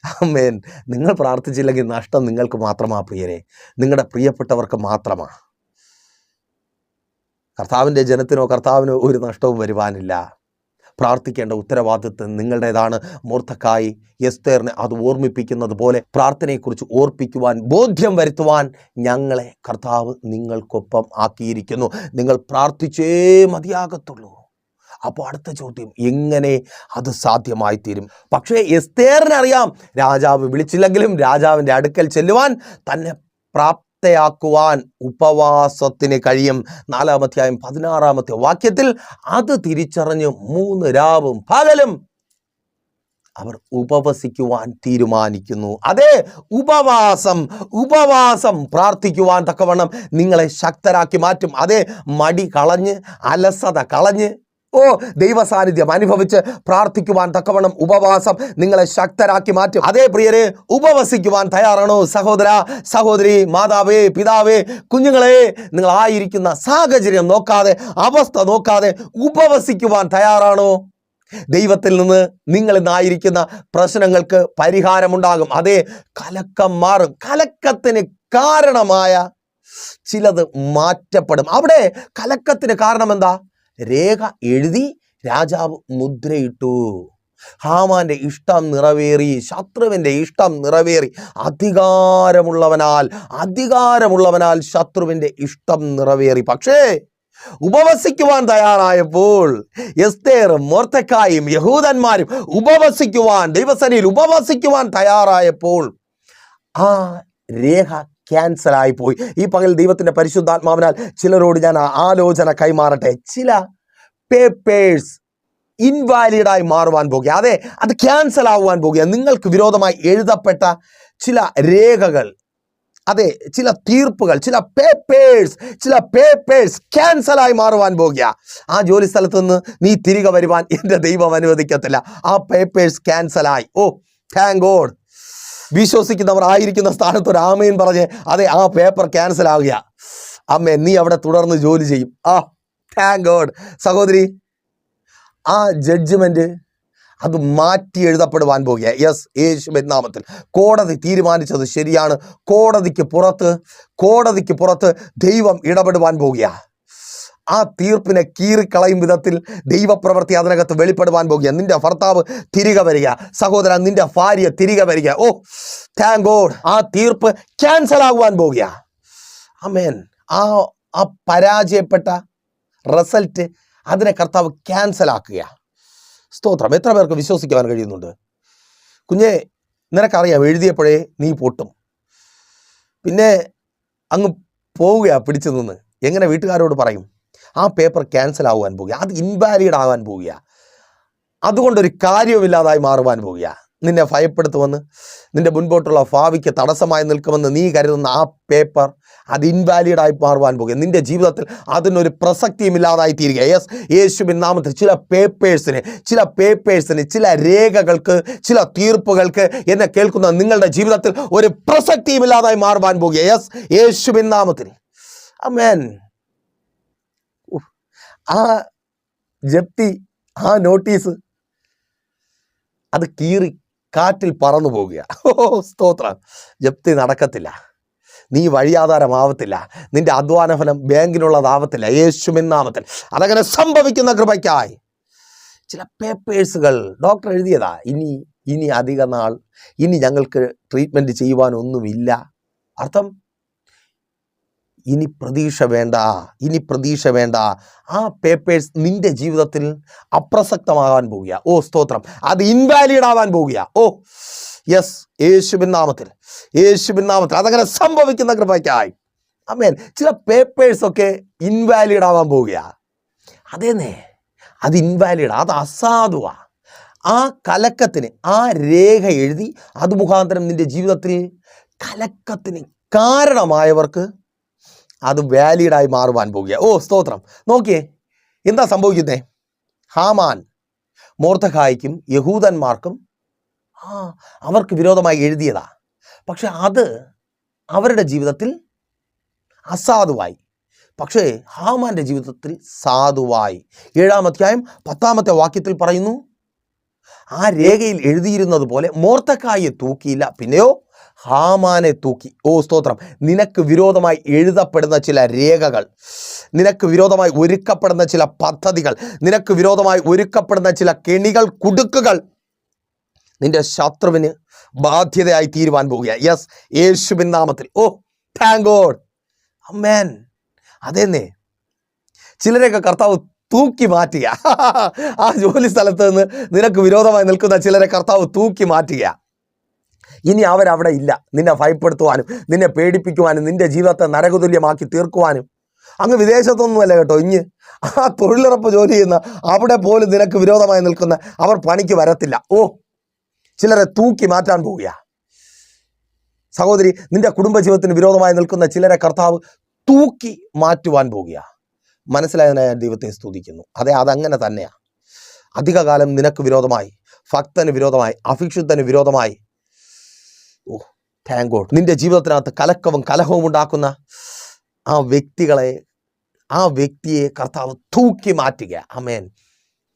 ആമേൻ. നിങ്ങൾ പ്രാർത്ഥിച്ചില്ലെങ്കിൽ നഷ്ടം നിങ്ങൾക്ക് മാത്രമാ പ്രിയരെ, നിങ്ങളുടെ പ്രിയപ്പെട്ടവർക്ക് മാത്രമാ. കർത്താവിൻ്റെ ജനത്തിനോ കർത്താവിനോ ഒരു നഷ്ടവും വരുവാനില്ല. പ്രാർത്ഥിക്കേണ്ട ഉത്തരവാദിത്വം നിങ്ങളുടേതാണ്. മൊർദെഖായി എസ്തേറിനെ അത് ഓർമ്മിപ്പിക്കുന്നത് പോലെ പ്രാർത്ഥനയെക്കുറിച്ച് ഓർപ്പിക്കുവാൻ, ബോധ്യം വരുത്തുവാൻ ഞങ്ങളെ കർത്താവ് നിങ്ങൾക്കൊപ്പം ആക്കിയിരിക്കുന്നു. നിങ്ങൾ പ്രാർത്ഥിച്ചേ മതിയാകത്തുള്ളൂ. അപ്പോൾ അടുത്ത ചോദ്യം, എങ്ങനെ അത് സാധ്യമായി തീരും? പക്ഷേ എസ്തേറിനറിയാം, രാജാവ് വിളിച്ചില്ലെങ്കിലും രാജാവിൻ്റെ അടുക്കൽ ചെല്ലുവാൻ തന്നെ പ്രാപ്തയാക്കുവാൻ ഉപവാസത്തിന് കഴിയും. 4-ാം അധ്യായം 16-ാമത്തെ വാക്യത്തിൽ അത് തിരിച്ചറിഞ്ഞ് 3 രാവും പകലും അവർ ഉപവസിക്കുവാൻ തീരുമാനിക്കുന്നു. അതെ, ഉപവാസം പ്രാർത്ഥിക്കുവാൻ തക്കവണ്ണം നിങ്ങളെ ശക്തരാക്കി മാറ്റും. അതെ, മടി കളഞ്ഞ്, അലസത കളഞ്ഞ്, ദൈവ സാന്നിധ്യം അനുഭവിച്ച് പ്രാർത്ഥിക്കുവാൻ തക്കവണ്ണം ഉപവാസം നിങ്ങളെ ശക്തരാക്കി മാറ്റും. അതേ പ്രിയരെ, ഉപവസിക്കുവാൻ തയ്യാറാണോ? സഹോദര, സഹോദരി, മാതാവേ, പിതാവേ, കുഞ്ഞുങ്ങളെ, നിങ്ങളായിരിക്കുന്ന സാഹചര്യം നോക്കാതെ, അവസ്ഥ നോക്കാതെ ഉപവസിക്കുവാൻ തയ്യാറാണോ? ദൈവത്തിൽ നിന്ന് നിങ്ങൾ ഇന്നായിരിക്കുന്ന പ്രശ്നങ്ങൾക്ക് പരിഹാരമുണ്ടാകും. അതേ, കലക്കം മാറും. കലക്കത്തിന് കാരണമായ ചിലത് മാറ്റപ്പെടും. അവിടെ കലക്കത്തിന് കാരണം എന്താ? രേഖ എഴുതി രാജാവ് മുദ്രയിട്ടു. ഹാമാന്റെ ഇഷ്ടം നിറവേറി, ശത്രുവിൻ്റെ ഇഷ്ടം നിറവേറി. അധികാരമുള്ളവനാൽ ശത്രുവിൻ്റെ ഇഷ്ടം നിറവേറി. പക്ഷേ ഉപവസിക്കുവാൻ തയ്യാറായപ്പോൾ എസ്തേറും മൊർദെഖായിയും യഹൂദന്മാരും ദൈവസന്നിധിയിൽ ഉപവസിക്കുവാൻ തയ്യാറായപ്പോൾ ആ രേഖ ക്യാൻസലായി പോയി. ഈ പകൽ ദൈവത്തിൻ്റെ പരിശുദ്ധാത്മാവിനാൽ ചിലരോട് ഞാൻ ആലോചന കൈമാറട്ടെ. ചില പേപ്പേഴ്സ് ഇൻവാലിഡായി മാറുവാൻ പോകുക. അതെ, അത് ക്യാൻസൽ ആവുവാൻ പോകുക. നിങ്ങൾക്ക് വിരോധമായി എഴുതപ്പെട്ട ചില രേഖകൾ, അതെ, ചില തീർപ്പുകൾ, ചില പേപ്പേഴ്സ് ക്യാൻസലായി മാറുവാൻ പോകുക. ആ ജോലി സ്ഥലത്ത് നിന്ന് നീ തിരികെ വരുവാൻ എൻ്റെ ദൈവം അനുവദിക്കത്തില്ല. ആ പേപ്പേഴ്സ് ക്യാൻസലായി. Thank God. വിശ്വസിക്കുന്നവർ ആയിരിക്കുന്ന സ്ഥാനത്ത് ഒരു ആമേൻ പറഞ്ഞ് അതെ, ആ പേപ്പർ ക്യാൻസൽ ആവുക. അമ്മേ, നീ അവിടെ തുടർന്ന് ജോലി ചെയ്യും. Thank God. സഹോദരി, ആ ജഡ്ജ്മെന്റ് അത് മാറ്റി എഴുതപ്പെടുവാൻ പോകുക. യെസ്, യേശുവിൻ നാമത്തിൽ കോടതി തീരുമാനിച്ചത് ശരിയാണ്. കോടതിക്ക് പുറത്ത് ദൈവം ഇടപെടുവാൻ പോകുക. ആ തീർപ്പിനെ കീറിക്കളയും വിധത്തിൽ ദൈവപ്രവൃത്തി അതിനകത്ത് വെളിപ്പെടുവാൻ പോകുക. നിന്റെ ഭർത്താവ് തിരികെ വരിക, സഹോദര, നിന്റെ ഭാര്യ തിരികെ വരിക. Thank God. ആ തീർപ്പ് ക്യാൻസൽ ആകുവാൻ പോകുക. ആമേൻ. ആ പരാജയപ്പെട്ട റിസൾട്ട് അതിനെ കർത്താവ് ക്യാൻസൽ ആക്കുക. സ്തോത്രം. എത്ര പേർക്ക് വിശ്വസിക്കുവാൻ കഴിയുന്നുണ്ട്? കുഞ്ഞെ, നിനക്കറിയാം, എഴുതിയപ്പോഴേ നീ പൊട്ടും. പിന്നെ അങ്ങ് പോവുക പിടിച്ചു നിന്ന്. എങ്ങനെ വീട്ടുകാരോട് പറയും? ആ പേപ്പർ ക്യാൻസൽ ആകുവാൻ പോകുക. അത് ഇൻവാലിഡ് ആകാൻ പോവുക. അതുകൊണ്ടൊരു കാര്യവുമില്ലാതായി മാറുവാൻ പോവുക. നിന്നെ ഭയപ്പെടുത്തുമെന്ന്, നിന്റെ മുൻപോട്ടുള്ള ഭാവിക്ക് തടസ്സമായി നിൽക്കുമെന്ന് നീ കരുതുന്ന ആ പേപ്പർ അത് ഇൻവാലിഡായി മാറുവാൻ പോകുക. നിന്റെ ജീവിതത്തിൽ അതിനൊരു പ്രസക്തിയും ഇല്ലാതായി തീരുക. യെസ്, യേശുവിൻ നാമത്തിൽ ചില പേപ്പേഴ്സിന്, ചില രേഖകൾക്ക്, ചില തീർപ്പുകൾക്ക് എന്നെ കേൾക്കുന്ന നിങ്ങളുടെ ജീവിതത്തിൽ ഒരു പ്രസക്തിയും ഇല്ലാതായി മാറുവാൻ പോകുക. യെസ്, യേശുവിൻ നാമത്തിൽ. ആമേൻ. ആ ജപ്തി, ആ നോട്ടീസ് അത് കീറി കാറ്റിൽ പറന്നു പോകുക. സ്തോത്രം. ജപ്തി നടക്കത്തില്ല. നീ വഴിയാധാരമാവത്തില്ല. നിന്റെ അധ്വാന ഫലം ബാങ്കിനുള്ളതാവത്തില്ല. യേശുവിൻ നാമത്തിൽ അതങ്ങനെ സംഭവിക്കുന്ന കൃപയ്ക്കായി ചില പേപ്പേഴ്സുകൾ ഡോക്ടർ എഴുതിയതാ. ഇനി അധിക നാൾ ഇനി ഞങ്ങൾക്ക് ട്രീറ്റ്മെൻറ്റ് ചെയ്യുവാനൊന്നുമില്ല. അർത്ഥം ഇനി പ്രതീക്ഷ വേണ്ട. ആ പേപ്പേഴ്സ് നിന്റെ ജീവിതത്തിൽ അപ്രസക്തമാകാൻ പോവുക. സ്തോത്രം. അത് ഇൻവാലിഡ് ആവാൻ പോവുക. യെസ്, യേശുവിൻ നാമത്തിൽ അതങ്ങനെ സംഭവിക്കുന്ന കൃപയ്ക്കായി. ആമേൻ. ചില പേപ്പേഴ്സൊക്കെ ഇൻവാലിഡ് ആവാൻ പോവുക. അതേന്നേ, അത് ഇൻവാലിഡ്, അത് അസാധുവാ. ആ കലക്കത്തിന് ആ രേഖ എഴുതി അത് മുഖാന്തരം നിന്റെ ജീവിതത്തിൽ കലക്കത്തിന് കാരണമായവർക്ക് അത് വാലിഡായി മാറുവാൻ പോകുക. സ്തോത്രം. നോക്കിയേ, എന്താ സംഭവിക്കുന്നേ? ഹാമാൻ മൊർദെഖായിക്കും യഹൂദന്മാർക്കും അവർക്ക് വിരോധമായി എഴുതിയതാ. പക്ഷെ അത് അവരുടെ ജീവിതത്തിൽ അസാധുവായി. പക്ഷേ ഹാമാന്റെ ജീവിതത്തിൽ സാധുവായി. 7-ാം അധ്യായം 10-ാമത്തെ വാക്യത്തിൽ പറയുന്നു, ആ രേഖയിൽ എഴുതിയിരുന്നത് പോലെ മൊർദെഖായിയെ തൂക്കിയില്ല, പിന്നെയോ ഹാമാനെ തൂക്കി. സ്തോത്രം. നിനക്ക് വിരോധമായി എഴുതപ്പെടുന്ന ചില രേഖകൾ, നിനക്ക് വിരോധമായി ഒരുക്കപ്പെടുന്ന ചില പദ്ധതികൾ, നിനക്ക് വിരോധമായി ഒരുക്കപ്പെടുന്ന ചില കെണികൾ, കുടുക്കുകൾ നിന്റെ ശത്രുവിന് ബാധ്യതയായി തീരുവാൻ പോവുക. യെസ്, യേശുവിൻ നാമത്തിൽ. Thank God. ആമേൻ. അതേന്നേ, ചിലരെയൊക്കെ കർത്താവ് തൂക്കി മാറ്റുക. ആ ജോലി സ്ഥലത്ത് നിന്ന് നിനക്ക് വിരോധമായി നിൽക്കുന്ന ചിലരെ കർത്താവ് തൂക്കി മാറ്റുക. ഇനി അവരവിടെ ഇല്ല. നിന്നെ ഭയപ്പെടുത്തുവാനും നിന്നെ പേടിപ്പിക്കുവാനും നിന്റെ ജീവിതത്തെ നരകതുല്യമാക്കി തീർക്കുവാനും. അങ്ങ് വിദേശത്തൊന്നുമല്ല കേട്ടോ, ഇഞ്ഞ് ആ തൊഴിലുറപ്പ് ജോലി ചെയ്യുന്ന അവിടെ പോലും നിനക്ക് വിരോധമായി നിൽക്കുന്ന അവർ പണിക്ക് വരത്തില്ല. ചിലരെ തൂക്കി മാറ്റാൻ പോവുക. സഹോദരി, നിന്റെ കുടുംബജീവിതത്തിന് വിരോധമായി നിൽക്കുന്ന ചിലരെ കർത്താവ് തൂക്കി മാറ്റുവാൻ പോവുക. മനസ്സിലായതിനായി ഞാൻ ദൈവത്തെ സ്തുതിക്കുന്നു. അതെ, അതങ്ങനെ തന്നെയാണ്. അധികകാലം നിനക്ക് വിരോധമായി, ഭക്തന് വിരോധമായി, അഭിഷിക്തന് വിരോധമായി, താങ്ക് ഗോഡ്, നിന്റെ ജീവിതത്തിനകത്ത് കലക്കവും കലഹവും ഉണ്ടാക്കുന്ന ആ വ്യക്തിയെ കർത്താവ് തൂക്കി മാറ്റുക. ആമേൻ.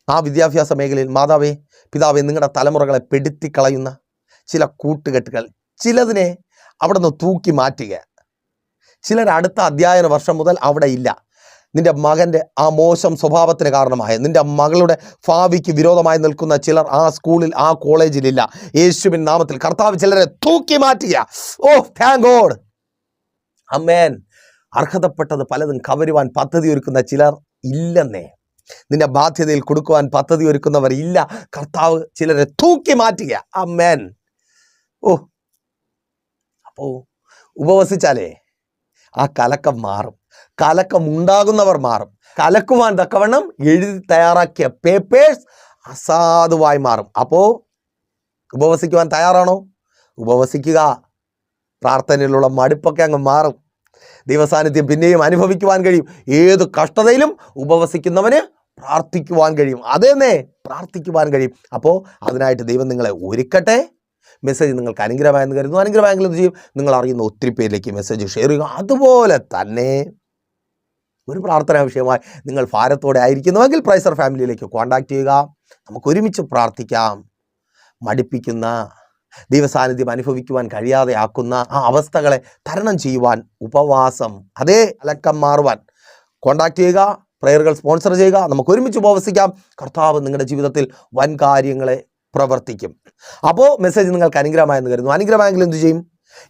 ആ വിദ്യാഭ്യാസ മേഖലയിൽ മാതാവേ, പിതാവേ, നിങ്ങളുടെ തലമുറകളെ പെടുത്തിക്കളയുന്ന ചില കൂട്ടുകെട്ടുകൾ, ചിലതിനെ അവിടെ നിന്ന് തൂക്കി മാറ്റുക. ചിലർ അടുത്ത അധ്യയന വർഷം മുതൽ അവിടെ ഇല്ല. നിന്റെ മകൻ്റെ ആ മോശം സ്വഭാവത്തിന് കാരണമായ, നിന്റെ മകളുടെ ഭാവിക്ക് വിരോധമായി നിൽക്കുന്ന ചിലർ ആ സ്കൂളിൽ, ആ കോളേജിലില്ല. യേശുവിൻ നാമത്തിൽ കർത്താവ് ചിലരെ തൂക്കി മാറ്റുക. Thank God. ആമേൻ. അർഹതപ്പെട്ടത് പലതും കവരുവാൻ പദ്ധതി ഒരുക്കുന്ന ചിലർ ഇല്ലെന്നേ. നിന്റെ ബാധ്യതയിൽ കൊടുക്കുവാൻ പദ്ധതി ഒരുക്കുന്നവർ ഇല്ല. കർത്താവ് ചിലരെ തൂക്കി മാറ്റുക. ആമേൻ. അപ്പോൾ ഉപവസിച്ചാലേ ആ കലക്കം മാറും. കലക്കം ഉണ്ടാകുന്നവർ മാറും. കലക്കുവാൻ തക്കവണ്ണം എഴുതി തയ്യാറാക്കിയ പേപ്പേഴ്സ് അസാധുവായി മാറും. അപ്പോൾ ഉപവസിക്കുവാൻ തയ്യാറാണോ? ഉപവസിക്കുക. പ്രാർത്ഥനയിലുള്ള മടുപ്പൊക്കെ അങ്ങ് മാറും. ദൈവസാന്നിധ്യം പിന്നെയും അനുഭവിക്കുവാൻ കഴിയും. ഏത് കഷ്ടതയിലും ഉപവസിക്കുന്നവന് പ്രാർത്ഥിക്കുവാൻ കഴിയും. അതേന്നേ, പ്രാർത്ഥിക്കുവാൻ കഴിയും. അപ്പോൾ അതിനായിട്ട് ദൈവം നിങ്ങളെ ഒരുക്കട്ടെ. മെസ്സേജ് നിങ്ങൾക്ക് അനുഗ്രഹമായെന്ന് കരുതുന്നു. അനുഗ്രഹമായെങ്കിൽ എന്ത് ചെയ്യും? നിങ്ങൾ അറിയുന്ന ഒത്തിരി പേരിലേക്ക് മെസ്സേജ് ഷെയർ ചെയ്യുക. അതുപോലെ തന്നെ ഒരു പ്രാർത്ഥനാ വിഷയമായി നിങ്ങൾ ഭാരത്തോടെ ആയിരിക്കുന്നുവെങ്കിൽ പ്രൈസർ ഫാമിലിയിലേക്ക് കോൺടാക്ട് ചെയ്യുക. നമുക്ക് ഒരുമിച്ച് പ്രാർത്ഥിക്കാം. മടിപ്പിക്കുന്ന, ദൈവസാന്നിധ്യം അനുഭവിക്കുവാൻ കഴിയാതെ ആക്കുന്ന ആ അവസ്ഥകളെ തരണം ചെയ്യുവാൻ ഉപവാസം, അതേ കലക്കം മാറുവാൻ കോൺടാക്ട് ചെയ്യുക. പ്രയറുകൾ സ്പോൺസർ ചെയ്യുക. നമുക്ക് ഒരുമിച്ച് ഉപവസിക്കാം. കർത്താവ് നിങ്ങളുടെ ജീവിതത്തിൽ വൻ കാര്യങ്ങളെ പ്രവർത്തിക്കും. അപ്പോൾ മെസ്സേജ് നിങ്ങൾക്ക് അനുഗ്രഹമായെന്ന് കരുതുന്നു. അനുഗ്രഹമായെങ്കിൽ എന്ത് ചെയ്യും?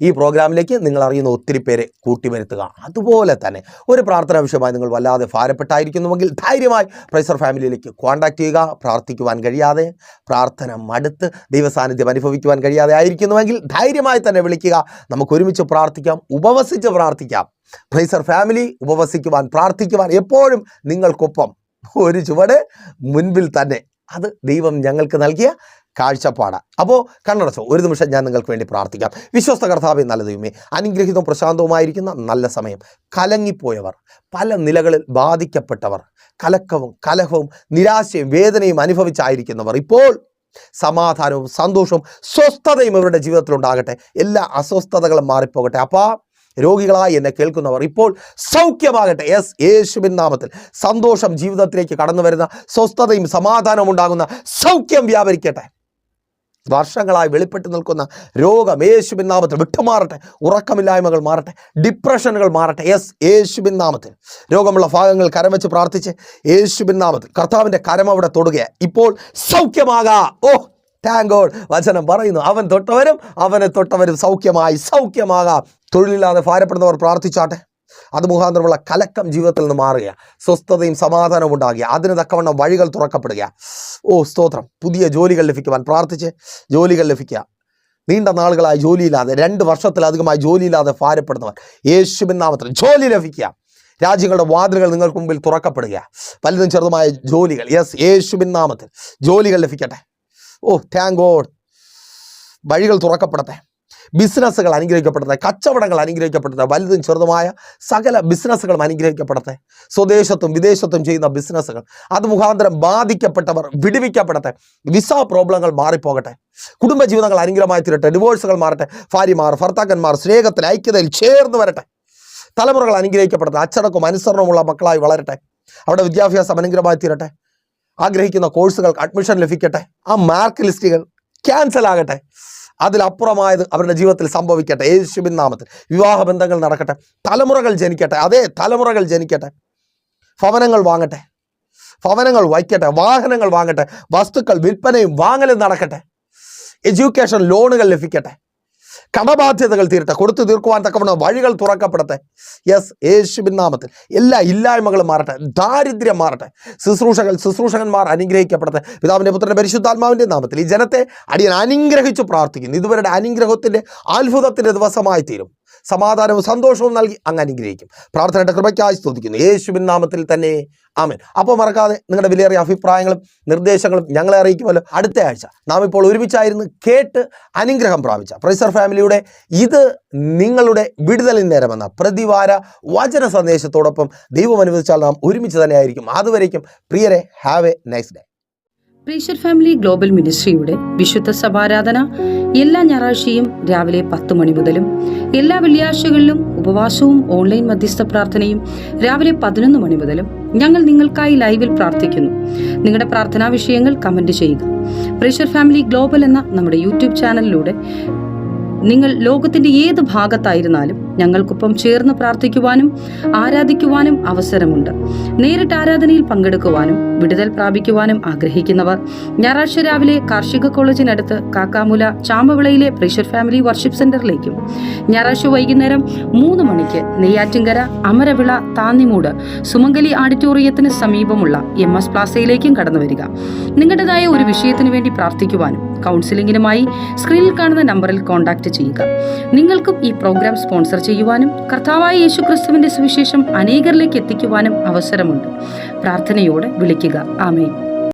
ഈ പ്രോഗ്രാമിലേക്ക് നിങ്ങൾ അറിയുന്ന ഒത്തിരി പേരെ കൂട്ടിവരുത്തുക. അതുപോലെ തന്നെ ഒരു പ്രാർത്ഥനാ വിഷയമായി നിങ്ങൾ വല്ലാതെ ഭാരപ്പെട്ടായിരിക്കുന്നുവെങ്കിൽ ധൈര്യമായി പ്രൈസർ ഫാമിലിയിലേക്ക് കോൺടാക്ട് ചെയ്യുക. പ്രാർത്ഥിക്കുവാൻ കഴിയാതെ, പ്രാർത്ഥന മടുത്ത് ദൈവസാന്നിധ്യം അനുഭവിക്കുവാൻ കഴിയാതെ ആയിരിക്കുന്നുവെങ്കിൽ ധൈര്യമായി തന്നെ വിളിക്കുക. നമുക്ക് ഒരുമിച്ച് പ്രാർത്ഥിക്കാം. ഉപവസിച്ച് പ്രാർത്ഥിക്കാം. പ്രൈസർ ഫാമിലി ഉപവസിക്കുവാൻ, പ്രാർത്ഥിക്കുവാൻ എപ്പോഴും നിങ്ങൾക്കൊപ്പം, ഒരു ചുവട് മുൻപിൽ തന്നെ. അത് ദൈവം ഞങ്ങൾക്ക് നൽകിയ കാഴ്ചപ്പാട്. അപ്പോൾ കണ്ണടച്ചോ, ഒരു നിമിഷം ഞാൻ നിങ്ങൾക്ക് വേണ്ടി പ്രാർത്ഥിക്കാം. വിശ്വസ്ത കർത്താവേ, നല്ല ദൈവമേ, അനുഗ്രഹീതവും പ്രശാന്തവുമായിരിക്കുന്ന നല്ല സമയം. കലങ്ങിപ്പോയവർ, പല നിലകളിൽ ബാധിക്കപ്പെട്ടവർ, കലക്കവും കലഹവും നിരാശയും വേദനയും അനുഭവിച്ചായിരിക്കുന്നവർ, ഇപ്പോൾ സമാധാനവും സന്തോഷവും സ്വസ്ഥതയും ഇവരുടെ ജീവിതത്തിലുണ്ടാകട്ടെ. എല്ലാ അസ്വസ്ഥതകളും മാറിപ്പോകട്ടെ. അപ്പാ, രോഗികളായി എന്നെ കേൾക്കുന്നവർ ഇപ്പോൾ സൗഖ്യമാകട്ടെ. യേശുവിൻ നാമത്തിൽ സന്തോഷം ജീവിതത്തിലേക്ക് കടന്നു വരുന്ന, സ്വസ്ഥതയും സമാധാനവും ഉണ്ടാകുന്ന സൗഖ്യം വ്യാപരിക്കട്ടെ. വർഷങ്ങളായി വെളിപ്പെട്ട് നിൽക്കുന്ന രോഗം യേശുവിൻ നാമത്തിൽ വിട്ടുമാറട്ടെ. ഉറക്കമില്ലായ്മകൾ മാറട്ടെ. ഡിപ്രഷനുകൾ മാറട്ടെ. യേശുവിൻ നാമത്തിൽ രോഗമുള്ള ഭാഗങ്ങൾ കരംവെച്ച് പ്രാർത്ഥിച്ച് യേശുവിൻ നാമത്തിൽ കർത്താവിൻ്റെ കരം അവിടെ തൊടുകയാണ്. ഇപ്പോൾ സൗഖ്യമാകാ. Thank God. വചനം പറയുന്നു, അവൻ തൊട്ടവരും അവനെ തൊട്ടവരും സൗഖ്യമാകാം. തൊഴിലില്ലാതെ ഭാരപ്പെടുന്നവർ പ്രാർത്ഥിച്ചാട്ടെ. അത് മുഖാന്തരമുള്ള കലക്കം ജീവിതത്തിൽ നിന്ന് മാറുക, സ്വസ്ഥതയും സമാധാനവും ഉണ്ടാകുക, അതിന് തക്കവണ്ണം വഴികൾ തുറക്കപ്പെടുക. സ്തോത്രം. പുതിയ ജോലികൾ ലഭിക്കുവാൻ പ്രാർത്ഥിച്ച് ജോലികൾ ലഭിക്കുക. നീണ്ട നാളുകളായി ജോലിയില്ലാതെ, 2 വർഷത്തിലധികമായി ജോലിയില്ലാതെ ഭാരപ്പെടുന്നവർ യേശുവിൻ നാമത്തിൽ ജോലി ലഭിക്കുക. രാജ്യങ്ങളുടെ വാതിലുകൾ നിങ്ങൾക്ക് മുമ്പിൽ തുറക്കപ്പെടുക. വലുതും ചെറുതുമായ ജോലികൾ, യേശുവിൻ നാമത്തിൽ ജോലികൾ ലഭിക്കട്ടെ. Thank God. വഴികൾ തുറക്കപ്പെടട്ടെ. ബിസിനസ്സുകൾ അനുഗ്രഹിക്കപ്പെടട്ടെ. കച്ചവടങ്ങൾ അനുഗ്രഹിക്കപ്പെടട്ടെ. വലുതും ചെറുതുമായ സകല ബിസിനസ്സുകളും അനുഗ്രഹിക്കപ്പെടട്ടെ. സ്വദേശത്തും വിദേശത്തും ചെയ്യുന്ന ബിസിനസ്സുകൾ, അത് മുഖാന്തരം ബാധിക്കപ്പെട്ടവർ വിടുവിക്കപ്പെടട്ടെ. വിസ പ്രോബ്ലങ്ങൾ മാറിപ്പോകട്ടെ. കുടുംബജീവിതങ്ങൾ അനുഗ്രഹമായി തീരട്ടെ. ഡിവോഴ്സുകൾ മാറട്ടെ. ഭാര്യമാർ, ഭർത്താക്കന്മാർ സ്നേഹത്തിൽ, ഐക്യതയിൽ ചേർന്ന് വരട്ടെ. തലമുറകൾ അനുഗ്രഹിക്കപ്പെടട്ടെ. അച്ചടക്കവും അനുസരണമുള്ള മക്കളായി വളരട്ടെ. അവിടെ വിദ്യാഭ്യാസം അനുഗ്രഹമായി തീരട്ടെ. ആഗ്രഹിക്കുന്ന കോഴ്സുകൾക്ക് അഡ്മിഷൻ ലഭിക്കട്ടെ. ആ മാർക്ക് ലിസ്റ്റുകൾ ക്യാൻസൽ ആകട്ടെ. അതിലപ്പുറമായത് അവരുടെ ജീവിതത്തിൽ സംഭവിക്കട്ടെ. യേശുവിൻ നാമത്തിൽ വിവാഹബന്ധങ്ങൾ നടക്കട്ടെ. തലമുറകൾ ജനിക്കട്ടെ. അതേ തലമുറകൾ ജനിക്കട്ടെ. ഭവനങ്ങൾ വാങ്ങട്ടെ. ഭവനങ്ങൾ വയ്ക്കട്ടെ. വാഹനങ്ങൾ വാങ്ങട്ടെ. വസ്തുക്കൾ വിൽപ്പനയും വാങ്ങലും നടക്കട്ടെ. എഡ്യൂക്കേഷൻ ലോണുകൾ ലഭിക്കട്ടെ. കടബാധ്യതകൾ തീരട്ടെ, കൊടുത്തു തീർക്കുവാൻ തക്കവണ്ണം വഴികൾ തുറക്കപ്പെടട്ടെ. യെസ്, യേശുവിൻ നാമത്തിൽ എല്ലാ ഇല്ലായ്മകളും മാറട്ടെ, ദാരിദ്ര്യം മാറട്ടെ, ശുശ്രൂഷകന്മാർ അനുഗ്രഹിക്കപ്പെടട്ടെ. പിതാവിൻ്റെ പുത്രൻ്റെ പരിശുദ്ധാത്മാവിൻ്റെ നാമത്തിൽ ഈ ജനത്തെ അടിയൻ അനുഗ്രഹിച്ചു പ്രാർത്ഥിക്കുന്നു. ഇതുവരുടെ അനുഗ്രഹത്തിൻ്റെ അത്ഭുതത്തിൻ്റെ ദിവസമായി തീരും. സമാധാനവും സന്തോഷവും നൽകി അങ്ങ് അനുഗ്രഹിക്കും. പ്രാർത്ഥനയുടെ കൃപയ്ക്കായി സ്തുതിക്കുന്നു യേശുവിൻ നാമത്തിൽ തന്നെ, ആമേൻ. അപ്പോൾ മറക്കാതെ നിങ്ങളുടെ വിലയേറിയ അഭിപ്രായങ്ങളും നിർദ്ദേശങ്ങളും ഞങ്ങളെ അറിയിക്കുമല്ലോ. അടുത്ത ആഴ്ച നാം ഇപ്പോൾ ഒരുമിച്ചായിരുന്നു കേട്ട് അനുഗ്രഹം പ്രാപിച്ച പ്രൈസർ ഫാമിലിയുടെ ഇത് നിങ്ങളുടെ വിടുതലിൻ നേരമെന്ന പ്രതിവാര വചന സന്ദേശത്തോടൊപ്പം ദൈവം അനുവദിച്ചാൽ നാം ഒരുമിച്ച് തന്നെ ആയിരിക്കും. അതുവരേക്കും പ്രിയരെ, have a nice day. Praiser family global മിനിസ്ട്രിയുടെ വിശുദ്ധ സഭാരാധന എല്ലാ ഞായറാഴ്ചയും രാവിലെ 10 മണി മുതലും എല്ലാ വെള്ളിയാഴ്ചകളിലും ഉപവാസവും ഓൺലൈൻ മധ്യസ്ഥ പ്രാർത്ഥനയും രാവിലെ 11 മണി മുതലും ഞങ്ങൾ നിങ്ങൾക്കായി ലൈവിൽ പ്രാർത്ഥിക്കുന്നു. നിങ്ങളുടെ പ്രാർത്ഥനാ വിഷയങ്ങൾ കമന്റ് ചെയ്യുക. പ്രൈസർ ഫാമിലി ഗ്ലോബൽ എന്ന നമ്മുടെ യൂട്യൂബ് ചാനലിലൂടെ നിങ്ങൾ ലോകത്തിന്റെ ഏത് ഭാഗത്തായിരുന്നാലും ഞങ്ങൾക്കൊപ്പം ചേർന്ന് പ്രാർത്ഥിക്കുവാനും ആരാധിക്കുവാനും അവസരമുണ്ട്. നേരിട്ട് ആരാധനയിൽ പങ്കെടുക്കുവാനും വിടുതൽ പ്രാപിക്കുവാനും ആഗ്രഹിക്കുന്നവർ ഞായറാഴ്ച രാവിലെ കാർഷിക കോളേജിനടുത്ത് കാക്കാമുല ചാമ്പവിളയിലെ പ്രൈസർ ഫാമിലി വർഷിപ്പ് സെന്ററിലേക്കും ഞായറാഴ്ച വൈകുന്നേരം 3 മണിക്ക് നെയ്യാറ്റിൻകര അമരവിള താന്നിമൂട് സുമംഗലി ഓഡിറ്റോറിയത്തിന് സമീപമുള്ള MS പ്ലാസയിലേക്കും കടന്നു വരിക. നിങ്ങളുടേതായ ഒരു വിഷയത്തിനു വേണ്ടി പ്രാർത്ഥിക്കുവാനും കൗൺസിലിംഗിനുമായി സ്ക്രീനിൽ കാണുന്ന നമ്പറിൽ കോൺടാക്ട് ചെയ്യുക. നിങ്ങൾക്കും ഈ പ്രോഗ്രാം സ്പോൺസർ ചെയ്യുവാനും കർത്താവായ യേശുക്രിസ്തുവിന്റെ സുവിശേഷം അനേകരിലേക്ക് എത്തിക്കുവാനും അവസരമുണ്ട്. പ്രാർത്ഥനയോടെ വിളിക്കുക. ആമേൻ.